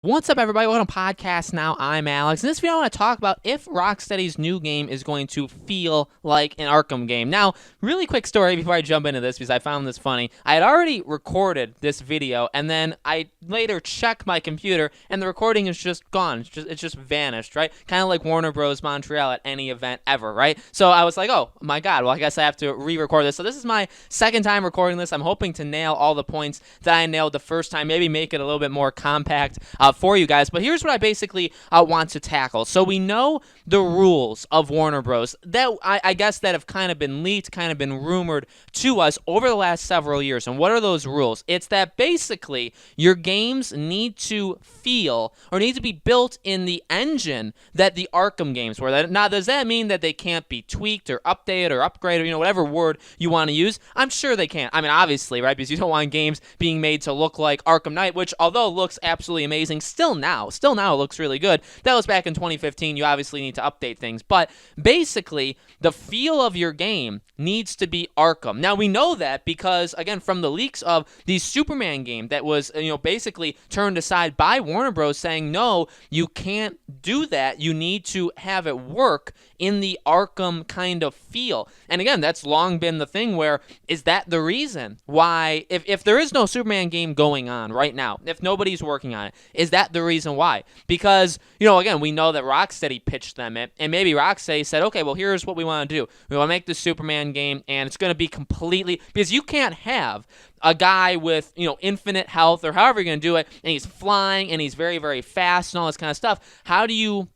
What's up, everybody? Welcome to Podcast Now. I'm Alex. In this video, I want to talk about if Rocksteady's new game is going to feel like an Arkham game. Now, really quick story before I jump into this, because I found this funny. I had already recorded this video, and then I later checked my computer, and the recording is just gone. It's just vanished, right? Kind of like Warner Bros. Montreal at any event ever, right? So I was like, oh, my God. Well, I guess I have to re-record this. So this is my second time recording this. I'm hoping to nail all the points that I nailed the first time, maybe make it a little bit more compact for you guys. But here's what I basically want to tackle. So we know the rules of Warner Bros. that I guess that have kind of been leaked, kind of been rumored to us over the last several years. And what are those rules? It's that basically your games need to feel or need to be built in the engine that the Arkham games were. Now, does that mean that they can't be tweaked or updated or upgraded, or whatever word you want to use? I'm sure they can. I mean, obviously, right? Because you don't want games being made to look like Arkham Knight, which, although looks absolutely amazing, still now it looks really good. That was back in 2015. You obviously need to update things. But basically, the feel of your game needs to be Arkham. Now, we know that because, again, from the leaks of the Superman game that was, basically turned aside by Warner Bros. Saying, no, you can't do that. You need to have it work in the Arkham kind of feel. And again, that's long been the thing where, is that the reason why, if there is no Superman game going on right now, if nobody's working on it, is that the reason why? Because, again, we know that Rocksteady pitched them it, and maybe Rocksteady said, okay, well, here's what we want to do. We want to make the Superman game, and it's going to be completely, because you can't have a guy with, infinite health or however you're going to do it, and he's flying, and he's very, very fast and all this kind of stuff. How do you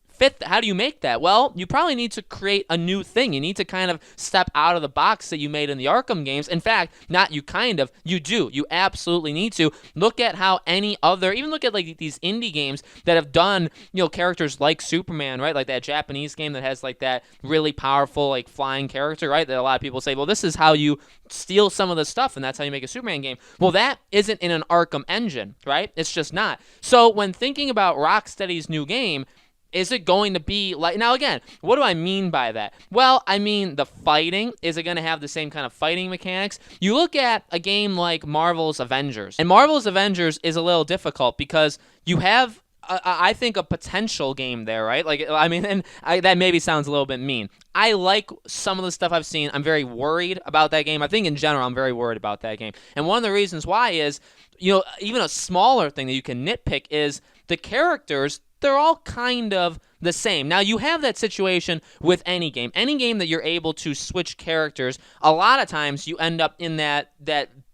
how do you make that? Well, you probably need to create a new thing. You need to kind of step out of the box that you made in the Arkham games. In fact, you do. You absolutely need to look at how any other, even look at like these indie games that have done, characters like Superman, right? Like that Japanese game that has like that really powerful like flying character, right? That a lot of people say, well, this is how you steal some of the stuff, and that's how you make a Superman game. Well, that isn't in an Arkham engine, right? It's just not. So when thinking about Rocksteady's new game, is it going to be like... Now, again, what do I mean by that? Well, I mean the fighting. Is it going to have the same kind of fighting mechanics? You look at a game like Marvel's Avengers. And Marvel's Avengers is a little difficult because you have... I think a potential game there, right? That maybe sounds a little bit mean. I like some of the stuff I've seen. I'm very worried about that game. I think in general, I'm very worried about that game. And one of the reasons why is, even a smaller thing that you can nitpick is the characters. They're all kind of the same. Now, you have that situation with any game. Any game that you're able to switch characters, a lot of times you end up in that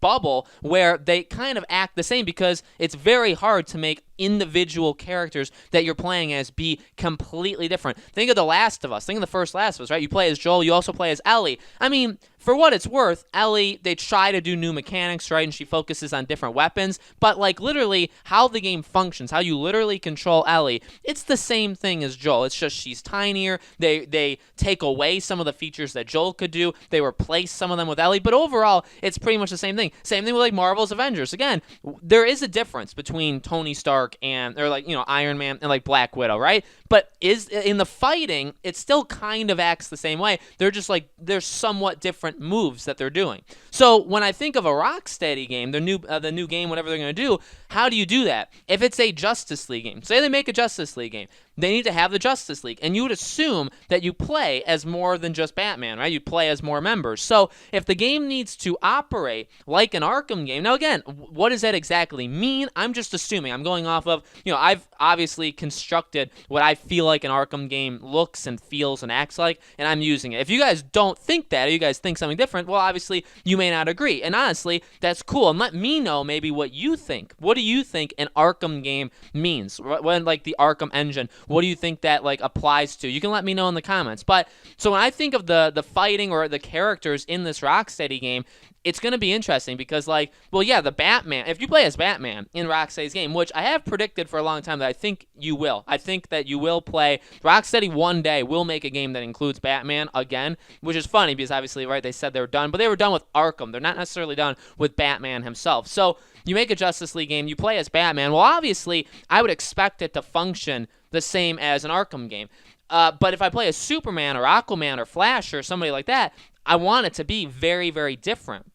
bubble where they kind of act the same because it's very hard to make individual characters that you're playing as be completely different. Think of The Last of Us. Think of the first Last of Us, right? You play as Joel. You also play as Ellie. I mean, for what it's worth, Ellie, they try to do new mechanics, right? And she focuses on different weapons. But, like, literally, how the game functions, how you literally control Ellie, it's the same thing as Joel. It's just she's tinier. They take away some of the features that Joel could do. They replace some of them with Ellie. But overall, it's pretty much the same thing. Same thing with, like, Marvel's Avengers. Again, there is a difference between Tony Stark and, or like, Iron Man and, like, Black Widow, right? But in the fighting, it still kind of acts the same way. They're just, like, they're somewhat different moves that they're doing. So when I think of a Rocksteady game, the new game, whatever they're going to do, how do you do that? If it's a Justice League game, say they make a Justice League game, they need to have the Justice League. And you would assume that you play as more than just Batman, right? You play as more members. So if the game needs to operate like an Arkham game, now again, what does that exactly mean? I'm just assuming. I'm going off of, I've obviously constructed what I feel like an Arkham game looks and feels and acts like, and I'm using it. If you guys don't think that, or you guys think something different, well, obviously, you may not agree. And honestly, that's cool. And let me know maybe what you think. What do you think an Arkham game means? When, like, the Arkham Engine, what do you think that, like, applies to? You can let me know in the comments. But, so when I think of the fighting or the characters in this Rocksteady game, it's going to be interesting because, like, well, yeah, the Batman, if you play as Batman in Rocksteady's game, which I have predicted for a long time that I think you will. I think that you will play. Rocksteady one day will make a game that includes Batman again, which is funny because obviously, right, they said they were done, but they were done with Arkham. They're not necessarily done with Batman himself. So you make a Justice League game, you play as Batman. Well, obviously, I would expect it to function the same as an Arkham game. But if I play as Superman or Aquaman or Flash or somebody like that, I want it to be very, very different.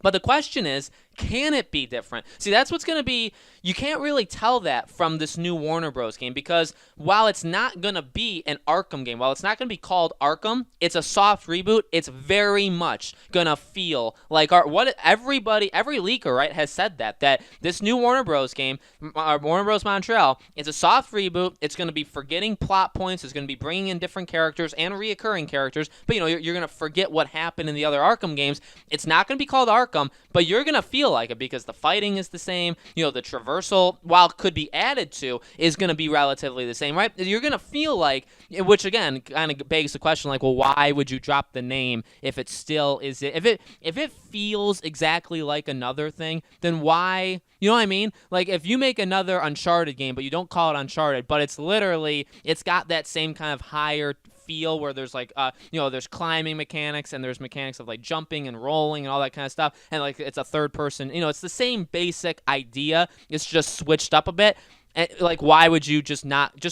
But the question is Can it be different? See, that's what's going to be. You can't really tell that from this new Warner Bros. Game because while it's not going to be an Arkham game, while it's not going to be called Arkham, it's a soft reboot. It's very much going to feel like what everybody, every leaker, right, has said that this new Warner Bros. Game, Warner Bros. Montreal, it's a soft reboot. It's going to be forgetting plot points. It's going to be bringing in different characters and reoccurring characters. But, you're going to forget what happened in the other Arkham games. It's not going to be called Arkham, but you're going to feel like it because the fighting is the same. The traversal, while it could be added to, is going to be relatively the same, right? You're going to feel like, which again kind of begs the question, like, well, why would you drop the name if it still is it? If it feels exactly like another thing, then why? You know what I mean? Like, if you make another Uncharted game, but you don't call it Uncharted, but it's got that same kind of higher feel where there's like there's climbing mechanics and there's mechanics of like jumping and rolling and all that kind of stuff, and like it's a third person, it's the same basic idea, it's just switched up a bit. And, like, why would you just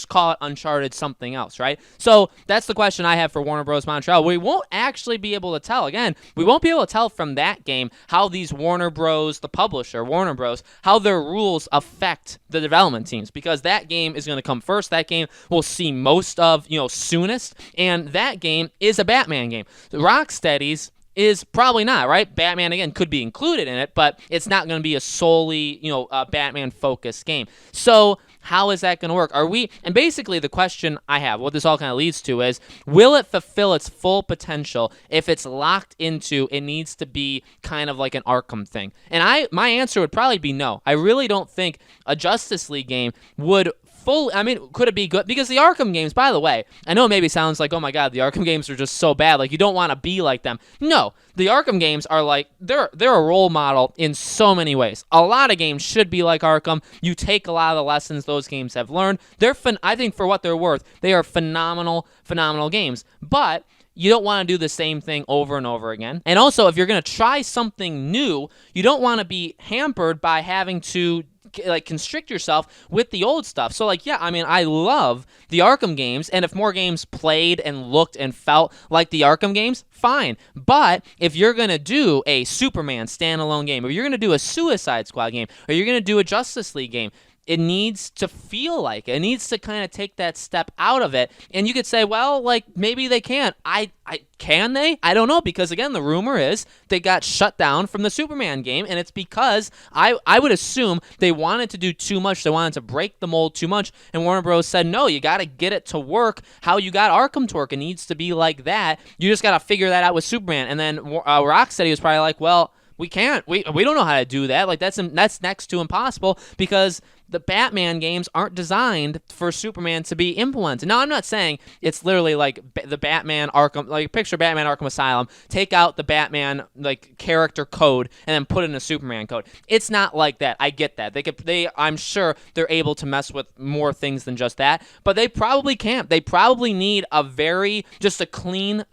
call it Uncharted something else, right? So that's the question I have for Warner Bros. Montreal. We won't actually be able to tell. Again, we won't be able to tell from that game how these Warner Bros., the publisher, Warner Bros., how their rules affect the development teams, because that game is going to come first. That game we'll see most of, soonest, and that game is a Batman game. The Rocksteady's is probably not, right? Batman, again, could be included in it, but it's not going to be a solely, Batman-focused game. So how is that going to work? And basically the question I have, what this all kind of leads to is, will it fulfill its full potential if it's locked into, it needs to be kind of like an Arkham thing? And my answer would probably be no. I really don't think a Justice League game would could it be good? Because the Arkham games, by the way, I know it maybe sounds like, oh my god, the Arkham games are just so bad, like you don't want to be like them. No, the Arkham games are like, they're a role model in so many ways. A lot of games should be like Arkham. You take a lot of the lessons those games have learned. I think for what they're worth, they are phenomenal games. But you don't want to do the same thing over and over again. And also, if you're going to try something new, you don't want to be hampered by having to constrict yourself with the old stuff. So I love the Arkham games, and if more games played and looked and felt like the Arkham games, fine. But if you're going to do a Superman standalone game, or you're going to do a Suicide Squad game, or you're going to do a Justice League game, it needs to feel like it. It needs to kind of take that step out of it. And you could say, well, maybe they can't. Can they? I don't know, because again, the rumor is they got shut down from the Superman game, and it's because I would assume they wanted to do too much. They wanted to break the mold too much, and Warner Bros. Said, no, you got to get it to work how you got Arkham to work. It needs to be like that. You just got to figure that out with Superman. And then Rocksteady was probably like, well, we can't. We don't know how to do that. Like, that's next to impossible, because the Batman games aren't designed for Superman to be implemented. Now, I'm not saying it's literally like the Batman Arkham, like picture Batman Arkham Asylum, take out the Batman character code and then put in a Superman code. It's not like that. I get that. I'm sure they're able to mess with more things than just that, but they probably can't. They probably need a clean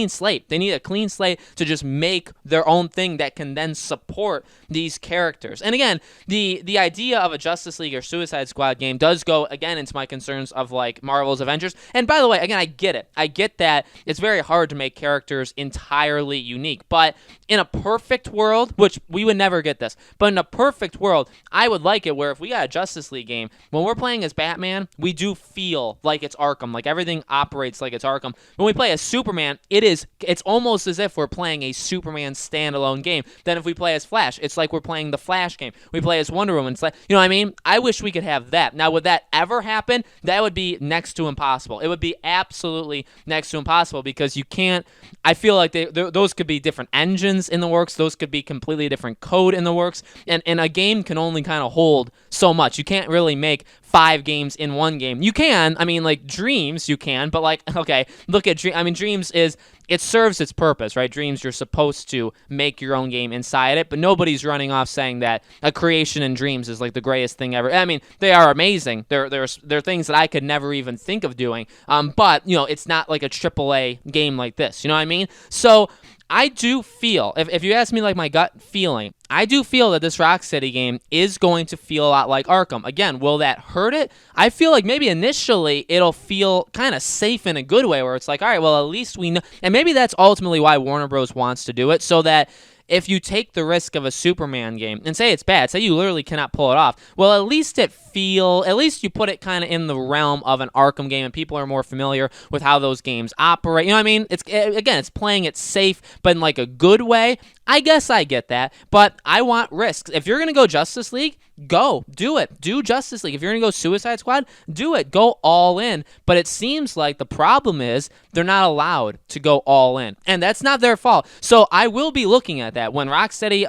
slate. They need a clean slate to just make their own thing that can then support these characters. And again, the idea of a Justice League or Suicide Squad game does go again into my concerns of like Marvel's Avengers. And by the way, again, I get it. I get that it's very hard to make characters entirely unique. But in a perfect world, which we would never get this, but in a perfect world, I would like it where if we got a Justice League game, when we're playing as Batman, we do feel like it's Arkham. Like everything operates like it's Arkham. When we play as Superman, it's almost as if we're playing a Superman standalone game. Then if we play as Flash, it's like we're playing the Flash game. We play as Wonder Woman. It's like, you know what I mean? I wish we could have that. Now, would that ever happen? That would be next to impossible. It would be absolutely next to impossible, because you can't. I feel like those could be different engines in the works. Those could be completely different code in the works. And a game can only kind of hold so much. You can't really make 5 games in one game. You can. I mean, like Dreams, you can. But okay, look at Dreams. I mean, Dreams it serves its purpose, right? Dreams, you're supposed to make your own game inside it, but nobody's running off saying that a creation in Dreams is like the greatest thing ever. I mean, they are amazing. They're things that I could never even think of doing. But it's not like a AAA game like this. You know what I mean? So I do feel, if you ask me like my gut feeling, I do feel that this Rocksteady game is going to feel a lot like Arkham. Again, will that hurt it? I feel like maybe initially it'll feel kind of safe in a good way, where it's like, all right, well, at least we know. And maybe that's ultimately why Warner Bros. Wants to do it, so that if you take the risk of a Superman game and say it's bad, say you literally cannot pull it off, well, at least you put it kind of in the realm of an Arkham game, and people are more familiar with how those games operate. You know what I mean? It's playing it safe, but in like a good way. I guess I get that, but I want risks. If you're gonna go Justice League, go do it. Do Justice League. If you're gonna go Suicide Squad, do it. Go all in. But it seems like the problem is they're not allowed to go all in, and that's not their fault. So I will be looking at that when Rocksteady,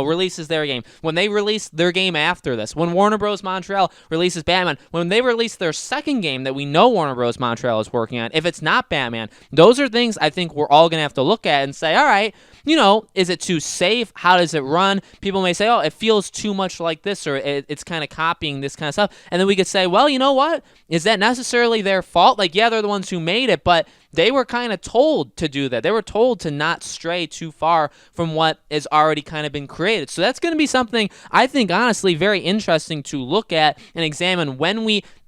releases their game. When they release their game after this. When Warner Bros. Montreal releases Batman. When they release their second game that we know Warner Bros. Montreal is working on. If it's not Batman, those are things I think we're all gonna have to look at and say, all right, is it too safe? How does it run? People may say, oh, it feels too much like this, or it's kind of copying this kind of stuff. And then we could say, well, you know what? Is that necessarily their fault? Like, yeah, they're the ones who made it, but they were kind of told to do that. They were told to not stray too far from what has already kind of been created. So that's going to be something I think, honestly, very interesting to look at and examine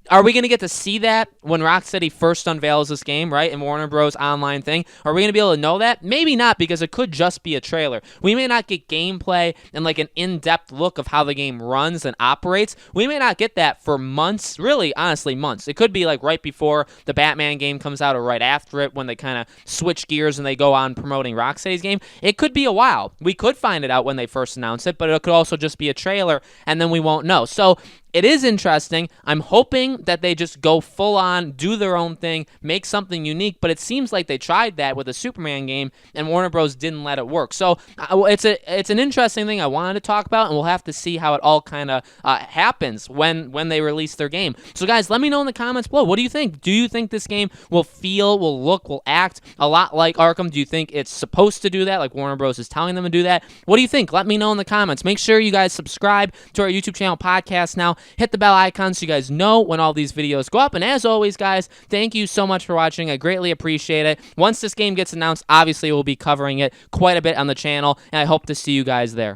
Are we going to get to see that when Rocksteady first unveils this game, right, in Warner Bros. Online thing? Are we going to be able to know that? Maybe not, because it could just be a trailer. We may not get gameplay and like an in-depth look of how the game runs and operates. We may not get that for months, really, honestly, months. It could be like right before the Batman game comes out or right after it when they kind of switch gears and they go on promoting Rocksteady's game. It could be a while. We could find it out when they first announce it, but it could also just be a trailer and then we won't know. So it is interesting. I'm hoping that they just go full on, do their own thing, make something unique, but it seems like they tried that with a Superman game, and Warner Bros. Didn't let it work. So it's an interesting thing I wanted to talk about, and we'll have to see how it all kind of happens when they release their game. So guys, let me know in the comments below. What do you think? Do you think this game will feel, will look, will act a lot like Arkham? Do you think it's supposed to do that, like Warner Bros. Is telling them to do that? What do you think? Let me know in the comments. Make sure you guys subscribe to our YouTube channel, Podcast Now. Hit the bell icon so you guys know when all these videos go up. And as always, guys, thank you so much for watching. I greatly appreciate it. Once this game gets announced, obviously we'll be covering it quite a bit on the channel, and I hope to see you guys there.